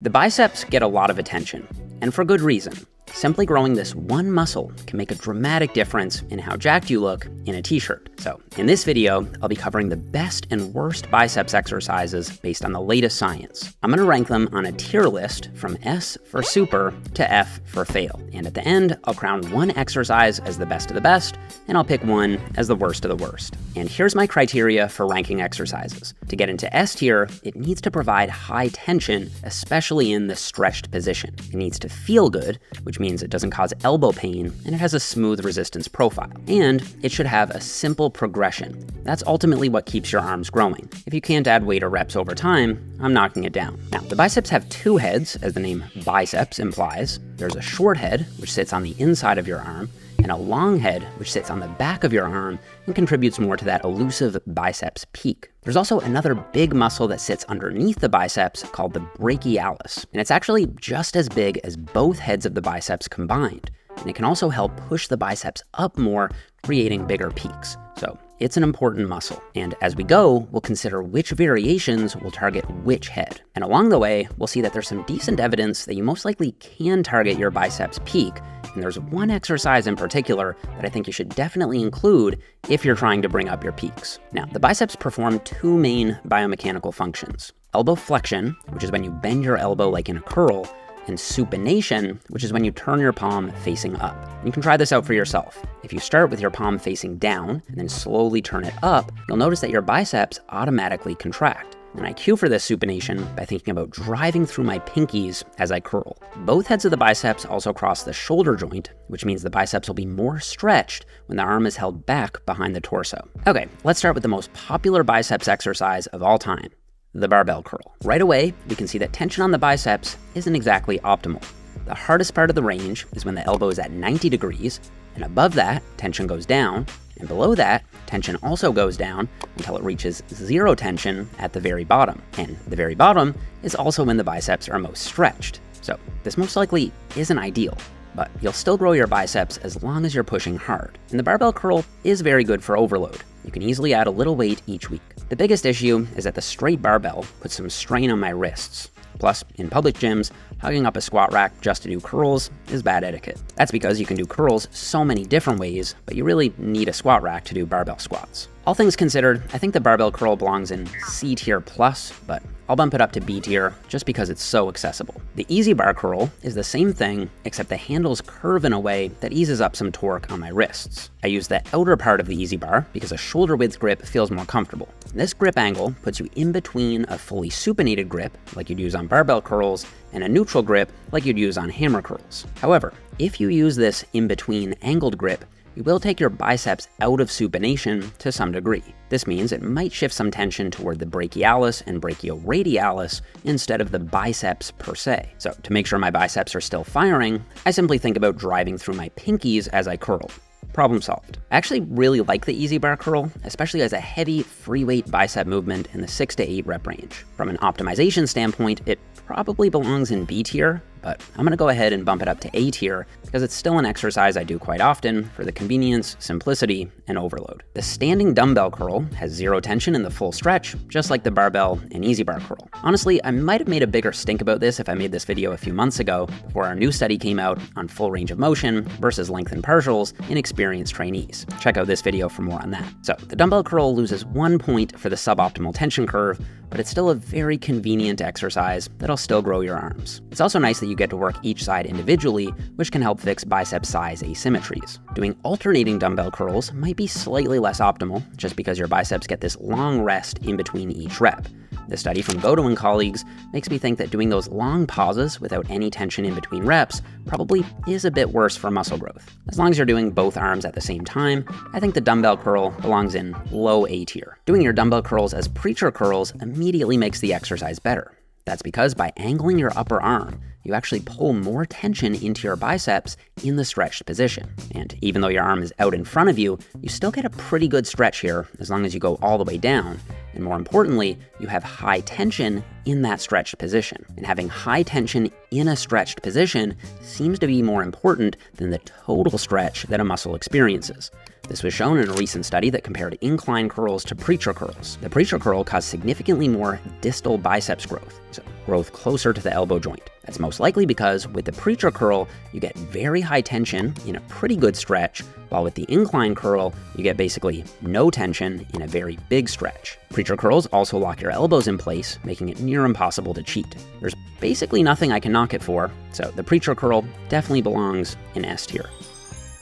The biceps get a lot of attention, and for good reason. Simply growing this one muscle can make a dramatic difference in how jacked you look in a t-shirt. So in this video, I'll be covering the best and worst biceps exercises based on the latest science. I'm gonna rank them on a tier list from S for super to F for fail. And at the end, I'll crown one exercise as the best of the best, and I'll pick one as the worst of the worst. And here's my criteria for ranking exercises. To get into S tier, it needs to provide high tension, especially in the stretched position. It needs to feel good, which means it doesn't cause elbow pain, and it has a smooth resistance profile. And it should have a simple progression. That's ultimately what keeps your arms growing. If you can't add weight or reps over time, I'm knocking it down. Now, the biceps have two heads, as the name biceps implies. There's a short head, which sits on the inside of your arm, and a long head, which sits on the back of your arm and contributes more to that elusive biceps peak. There's also another big muscle that sits underneath the biceps called the brachialis, and it's actually just as big as both heads of the biceps combined. And it can also help push the biceps up more, creating bigger peaks. So it's an important muscle. And as we go, we'll consider which variations will target which head. And along the way, we'll see that there's some decent evidence that you most likely can target your biceps peak. And there's one exercise in particular that I think you should definitely include if you're trying to bring up your peaks. Now, the biceps perform two main biomechanical functions: elbow flexion, which is when you bend your elbow like in a curl, and supination, which is when you turn your palm facing up. You can try this out for yourself. If you start with your palm facing down and then slowly turn it up, you'll notice that your biceps automatically contract. And I cue for this supination by thinking about driving through my pinkies as I curl. Both heads of the biceps also cross the shoulder joint, which means the biceps will be more stretched when the arm is held back behind the torso. Okay, let's start with the most popular biceps exercise of all time: the barbell curl. Right away, we can see that tension on the biceps isn't exactly optimal. The hardest part of the range is when the elbow is at 90 degrees, and above that, tension goes down, and below that, tension also goes down until it reaches zero tension at the very bottom. And the very bottom is also when the biceps are most stretched. So this most likely isn't ideal, but you'll still grow your biceps as long as you're pushing hard. And the barbell curl is very good for overload. You can easily add a little weight each week. The biggest issue is that the straight barbell puts some strain on my wrists. Plus, in public gyms, hugging up a squat rack just to do curls is bad etiquette. That's because you can do curls so many different ways, but you really need a squat rack to do barbell squats. All things considered, I think the barbell curl belongs in C tier plus, but I'll bump it up to B tier just because it's so accessible. The easy bar curl is the same thing, except the handles curve in a way that eases up some torque on my wrists. I use the outer part of the easy bar because a shoulder width grip feels more comfortable. This grip angle puts you in between a fully supinated grip, like you'd use on barbell curls, and a neutral grip, like you'd use on hammer curls. However, if you use this in-between angled grip, you will take your biceps out of supination to some degree. This means it might shift some tension toward the brachialis and brachioradialis instead of the biceps per se. So to make sure my biceps are still firing, I simply think about driving through my pinkies as I curl. Problem solved. I actually really like the easy bar curl, especially as a heavy free weight bicep movement in the 6 to 8 rep range. From an optimization standpoint, it probably belongs in B tier, but I'm gonna go ahead and bump it up to A tier because it's still an exercise I do quite often for the convenience, simplicity, and overload. The standing dumbbell curl has zero tension in the full stretch, just like the barbell and easy bar curl. Honestly, I might have made a bigger stink about this if I made this video a few months ago, before our new study came out on full range of motion versus lengthened partials in experienced trainees. Check out this video for more on that. So the dumbbell curl loses 1 point for the suboptimal tension curve, but it's still a very convenient exercise that'll still grow your arms. It's also nice that you get to work each side individually, which can help fix bicep size asymmetries. Doing alternating dumbbell curls might be slightly less optimal, just because your biceps get this long rest in between each rep. The study from Goto and colleagues makes me think that doing those long pauses without any tension in between reps probably is a bit worse for muscle growth. As long as you're doing both arms at the same time, I think the dumbbell curl belongs in low A tier. Doing your dumbbell curls as preacher curls immediately makes the exercise better. That's because by angling your upper arm, you actually pull more tension into your biceps in the stretched position. And even though your arm is out in front of you, you still get a pretty good stretch here as long as you go all the way down. And more importantly, you have high tension in that stretched position. And having high tension in a stretched position seems to be more important than the total stretch that a muscle experiences. This was shown in a recent study that compared incline curls to preacher curls. The preacher curl caused significantly more distal biceps growth, so growth closer to the elbow joint. That's most likely because with the preacher curl, you get very high tension in a pretty good stretch, while with the incline curl, you get basically no tension in a very big stretch. Preacher curls also lock your elbows in place, making it near impossible to cheat. There's basically nothing I can knock it for, so the preacher curl definitely belongs in S tier.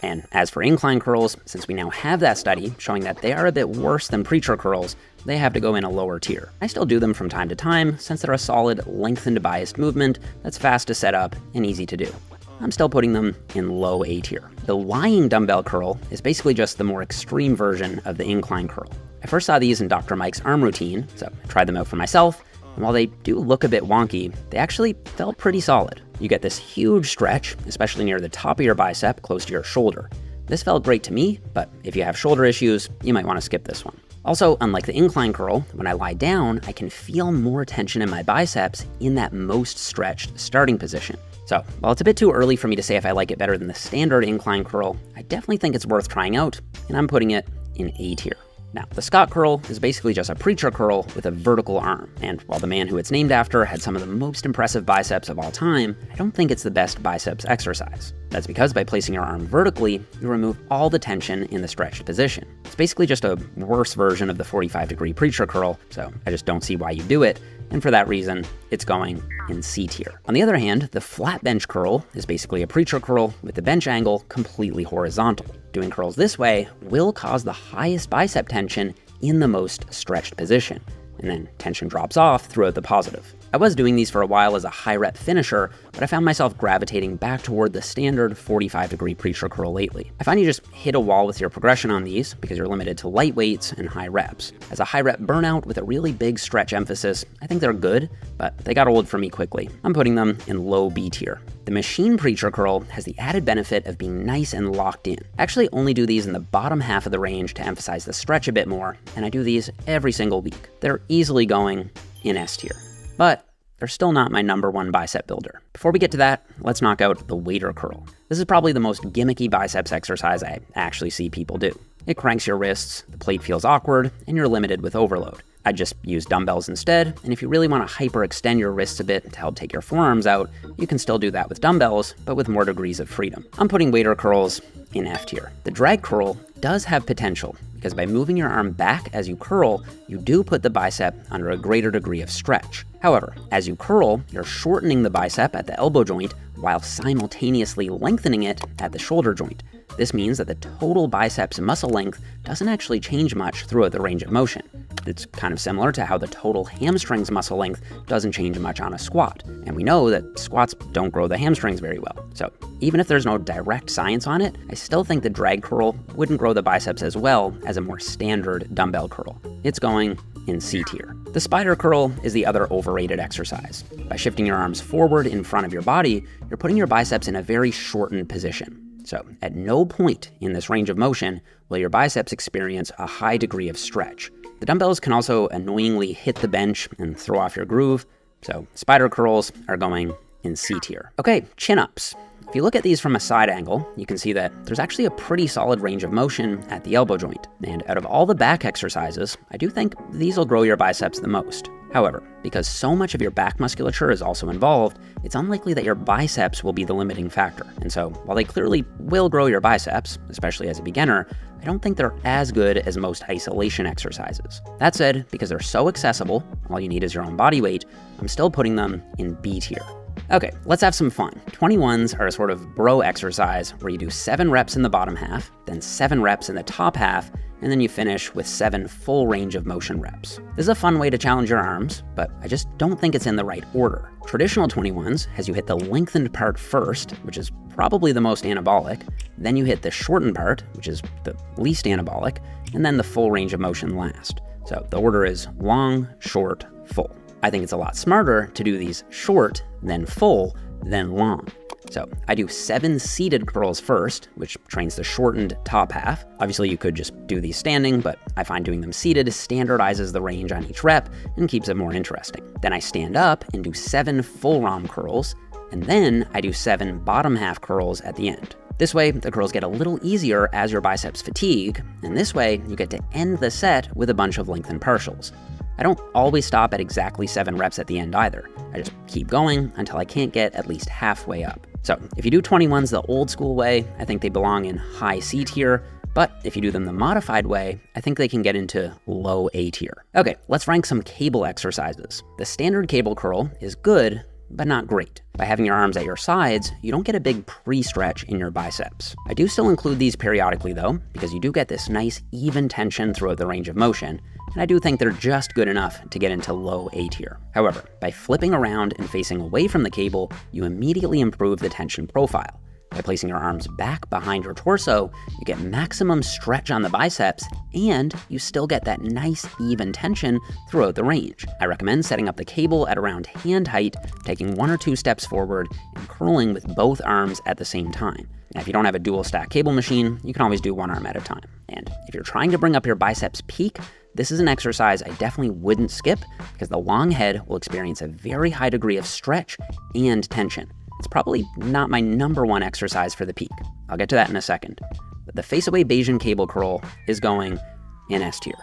And as for incline curls, since we now have that study showing that they are a bit worse than preacher curls, they have to go in a lower tier. I still do them from time to time, since they're a solid, lengthened biased movement that's fast to set up and easy to do. I'm still putting them in low A tier. The lying dumbbell curl is basically just the more extreme version of the incline curl. I first saw these in Dr. Mike's arm routine, so I tried them out for myself, and while they do look a bit wonky, they actually felt pretty solid. You get this huge stretch, especially near the top of your bicep, close to your shoulder. This felt great to me, but if you have shoulder issues, you might want to skip this one. Also, unlike the incline curl, when I lie down, I can feel more tension in my biceps in that most stretched starting position. So, while it's a bit too early for me to say if I like it better than the standard incline curl, I definitely think it's worth trying out, and I'm putting it in A tier. Now, the Scott curl is basically just a preacher curl with a vertical arm, and while the man who it's named after had some of the most impressive biceps of all time, I don't think it's the best biceps exercise. That's because by placing your arm vertically, you remove all the tension in the stretched position. It's basically just a worse version of the 45-degree preacher curl, so I just don't see why you do it, and for that reason, it's going in C tier. On the other hand, the flat bench curl is basically a preacher curl with the bench angle completely horizontal. Doing curls this way will cause the highest bicep tension in the most stretched position, and then tension drops off throughout the positive. I was doing these for a while as a high rep finisher, but I found myself gravitating back toward the standard 45-degree preacher curl lately. I find you just hit a wall with your progression on these because you're limited to light weights and high reps. As a high rep burnout with a really big stretch emphasis, I think they're good, but they got old for me quickly. I'm putting them in low B tier. The machine preacher curl has the added benefit of being nice and locked in. I actually only do these in the bottom half of the range to emphasize the stretch a bit more, and I do these every single week. They're easily going in S tier. But they're still not my #1 bicep builder. Before we get to that, let's knock out the waiter curl. This is probably the most gimmicky biceps exercise I actually see people do. It cranks your wrists, the plate feels awkward, and you're limited with overload. I just use dumbbells instead, and if you really want to hyperextend your wrists a bit to help take your forearms out, you can still do that with dumbbells, but with more degrees of freedom. I'm putting waiter curls in F tier. The drag curl does have potential, because by moving your arm back as you curl, you do put the bicep under a greater degree of stretch. However, as you curl, you're shortening the bicep at the elbow joint while simultaneously lengthening it at the shoulder joint. This means that the total biceps muscle length doesn't actually change much throughout the range of motion. It's kind of similar to how the total hamstrings muscle length doesn't change much on a squat. And we know that squats don't grow the hamstrings very well. So even if there's no direct science on it, I still think the drag curl wouldn't grow the biceps as well as a more standard dumbbell curl. It's going in C tier. The spider curl is the other overrated exercise. By shifting your arms forward in front of your body, you're putting your biceps in a very shortened position. So at no point in this range of motion will your biceps experience a high degree of stretch. The dumbbells can also annoyingly hit the bench and throw off your groove, so spider curls are going in C tier. Okay, chin-ups. If you look at these from a side angle, you can see that there's actually a pretty solid range of motion at the elbow joint. And out of all the back exercises, I do think these will grow your biceps the most. However, because so much of your back musculature is also involved, it's unlikely that your biceps will be the limiting factor. And so, while they clearly will grow your biceps, especially as a beginner, I don't think they're as good as most isolation exercises. That said, because they're so accessible, all you need is your own body weight, I'm still putting them in B tier. Okay, let's have some fun. 21s are a sort of bro exercise where you do 7 reps in the bottom half, then 7 reps in the top half, and then you finish with 7 full range of motion reps. This is a fun way to challenge your arms, but I just don't think it's in the right order. Traditional 21s has you hit the lengthened part first, which is probably the most anabolic, then you hit the shortened part, which is the least anabolic, and then the full range of motion last. So the order is long, short, full. I think it's a lot smarter to do these short, then full, then long. So I do 7 seated curls first, which trains the shortened top half. Obviously you could just do these standing, but I find doing them seated standardizes the range on each rep and keeps it more interesting. Then I stand up and do 7 full ROM curls, and then I do 7 bottom half curls at the end. This way, the curls get a little easier as your biceps fatigue, and this way, you get to end the set with a bunch of lengthened partials. I don't always stop at exactly 7 reps at the end either. I just keep going until I can't get at least halfway up. So if you do 21s the old school way, I think they belong in high C tier, but if you do them the modified way, I think they can get into low A tier. Okay, let's rank some cable exercises. The standard cable curl is good, but not great. By having your arms at your sides, you don't get a big pre-stretch in your biceps. I do still include these periodically though, because you do get this nice even tension throughout the range of motion, and I do think they're just good enough to get into low A tier. However, by flipping around and facing away from the cable, you immediately improve the tension profile. By placing your arms back behind your torso, you get maximum stretch on the biceps, and you still get that nice even tension throughout the range. I recommend setting up the cable at around hand height, taking 1 or 2 steps forward, and curling with both arms at the same time. Now, if you don't have a dual stack cable machine, you can always do one arm at a time. And if you're trying to bring up your biceps peak, this is an exercise I definitely wouldn't skip because the long head will experience a very high degree of stretch and tension. It's probably not my #1 exercise for the peak. I'll get to that in a second. But the face-away Bayesian cable curl is going in S tier.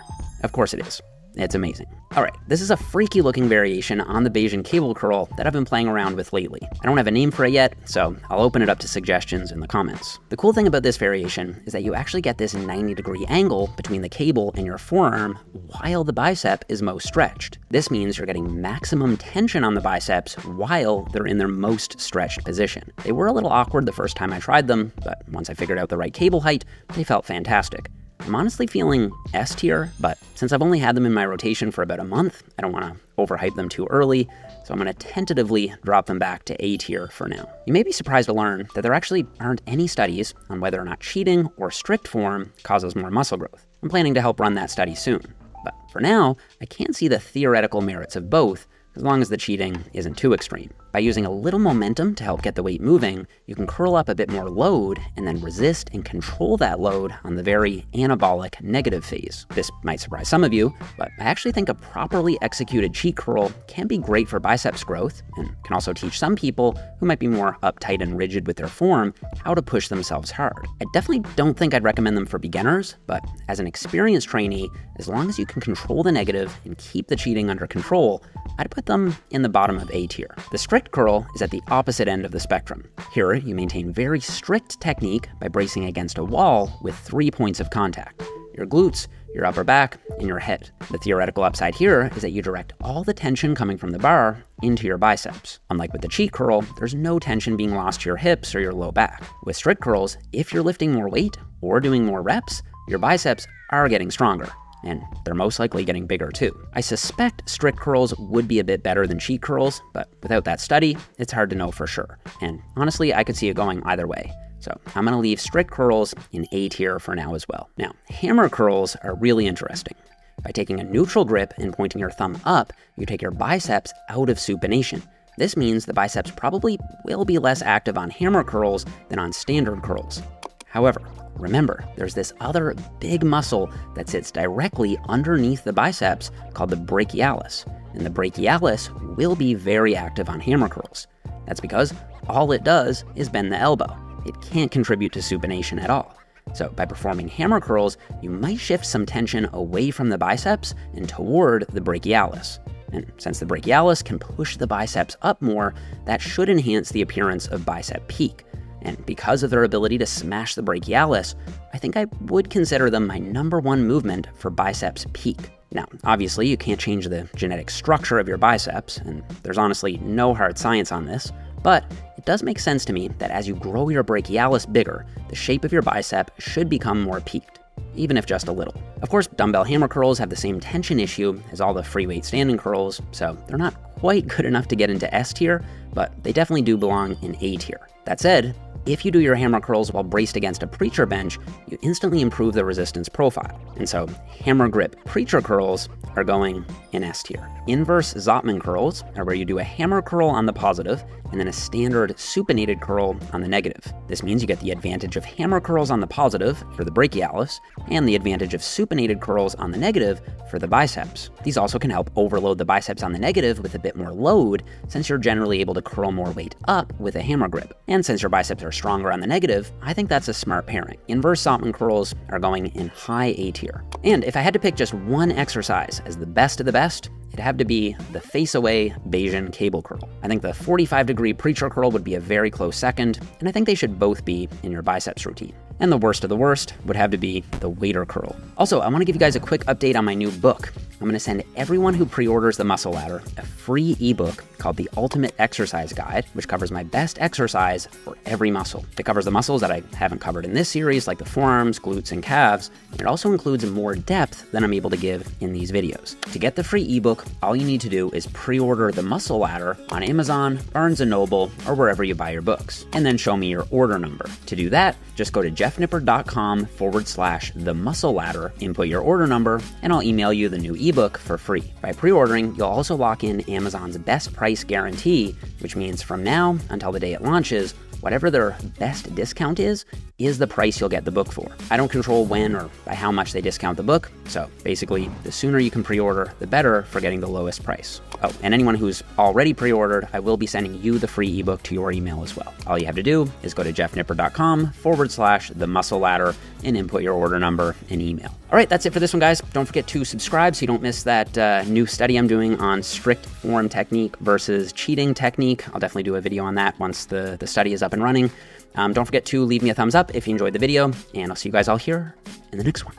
Of course it is. It's amazing. All right, this is a freaky looking variation on the Bayesian cable curl that I've been playing around with lately. I don't have a name for it yet, so I'll open it up to suggestions in the comments. The cool thing about this variation is that you actually get this 90-degree angle between the cable and your forearm while the bicep is most stretched. This means you're getting maximum tension on the biceps while they're in their most stretched position. They were a little awkward the first time I tried them, but once I figured out the right cable height, they felt fantastic. I'm honestly feeling S tier, but since I've only had them in my rotation for about a month, I don't want to overhype them too early, so I'm going to tentatively drop them back to A tier for now. You may be surprised to learn that there actually aren't any studies on whether or not cheating or strict form causes more muscle growth. I'm planning to help run that study soon, but for now, I can see the theoretical merits of both, as long as the cheating isn't too extreme. By using a little momentum to help get the weight moving, you can curl up a bit more load and then resist and control that load on the very anabolic negative phase. This might surprise some of you, but I actually think a properly executed cheat curl can be great for biceps growth and can also teach some people who might be more uptight and rigid with their form how to push themselves hard. I definitely don't think I'd recommend them for beginners, but as an experienced trainee, as long as you can control the negative and keep the cheating under control, I'd put them in the bottom of A tier. The strict curl is at the opposite end of the spectrum. Here, you maintain very strict technique by bracing against a wall with 3 points of contact: your glutes, your upper back, and your head. The theoretical upside here is that you direct all the tension coming from the bar into your biceps. Unlike with the cheat curl, there's no tension being lost to your hips or your low back. With strict curls, if you're lifting more weight or doing more reps, your biceps are getting stronger, and they're most likely getting bigger too. I suspect strict curls would be a bit better than cheat curls, but without that study, it's hard to know for sure. And honestly, I could see it going either way. So I'm gonna leave strict curls in A tier for now as well. Now, hammer curls are really interesting. By taking a neutral grip and pointing your thumb up, you take your biceps out of supination. This means the biceps probably will be less active on hammer curls than on standard curls. However, remember, there's this other big muscle that sits directly underneath the biceps called the brachialis, and the brachialis will be very active on hammer curls. That's because all it does is bend the elbow. It can't contribute to supination at all. So by performing hammer curls, you might shift some tension away from the biceps and toward the brachialis. And since the brachialis can push the biceps up more, that should enhance the appearance of bicep peak. And because of their ability to smash the brachialis, I think I would consider them my #1 movement for biceps peak. Now, obviously you can't change the genetic structure of your biceps, and there's honestly no hard science on this, but it does make sense to me that as you grow your brachialis bigger, the shape of your bicep should become more peaked, even if just a little. Of course, dumbbell hammer curls have the same tension issue as all the free weight standing curls, so they're not quite good enough to get into S tier, but they definitely do belong in A tier. That said, if you do your hammer curls while braced against a preacher bench, you instantly improve the resistance profile. And so hammer grip preacher curls are going in S tier. Inverse Zotman curls are where you do a hammer curl on the positive and then a standard supinated curl on the negative. This means you get the advantage of hammer curls on the positive for the brachialis, and the advantage of supinated curls on the negative for the biceps. These also can help overload the biceps on the negative with a bit more load, since you're generally able to curl more weight up with a hammer grip. And since your biceps are stronger on the negative, I think that's a smart pairing. Inverse Saltman curls are going in high A tier. And if I had to pick just one exercise as the best of the best, it'd have to be the face-away Bayesian cable curl. I think the 45-degree preacher curl would be a very close second, and I think they should both be in your biceps routine. And the worst of the worst would have to be the waiter curl. Also, I want to give you guys a quick update on my new book. I'm going to send everyone who pre-orders the Muscle Ladder a free ebook called The Ultimate Exercise Guide, which covers my best exercise for every muscle. It covers the muscles that I haven't covered in this series, like the forearms, glutes, and calves. It also includes more depth than I'm able to give in these videos. To get the free ebook, all you need to do is pre-order the Muscle Ladder on Amazon, Barnes & Noble, or wherever you buy your books, and then show me your order number. To do that, just go to jeffnipper.com/the muscle ladder, input your order number, and I'll email you the new ebook for free. By pre-ordering, you'll also lock in Amazon's best price guarantee, which means from now until the day it launches, whatever their best discount is the price you'll get the book for. I don't control when or by how much they discount the book, so basically, the sooner you can pre-order, the better for getting the lowest price. Oh, and anyone who's already pre-ordered, I will be sending you the free ebook to your email as well. All you have to do is go to jeffnipper.com/the muscle ladder and input your order number and email. All right, that's it for this one, guys. Don't forget to subscribe so you don't miss that new study I'm doing on strict form technique versus cheating technique. I'll definitely do a video on that once the study is up and running. Don't forget to leave me a thumbs up if you enjoyed the video, and I'll see you guys all here in the next one.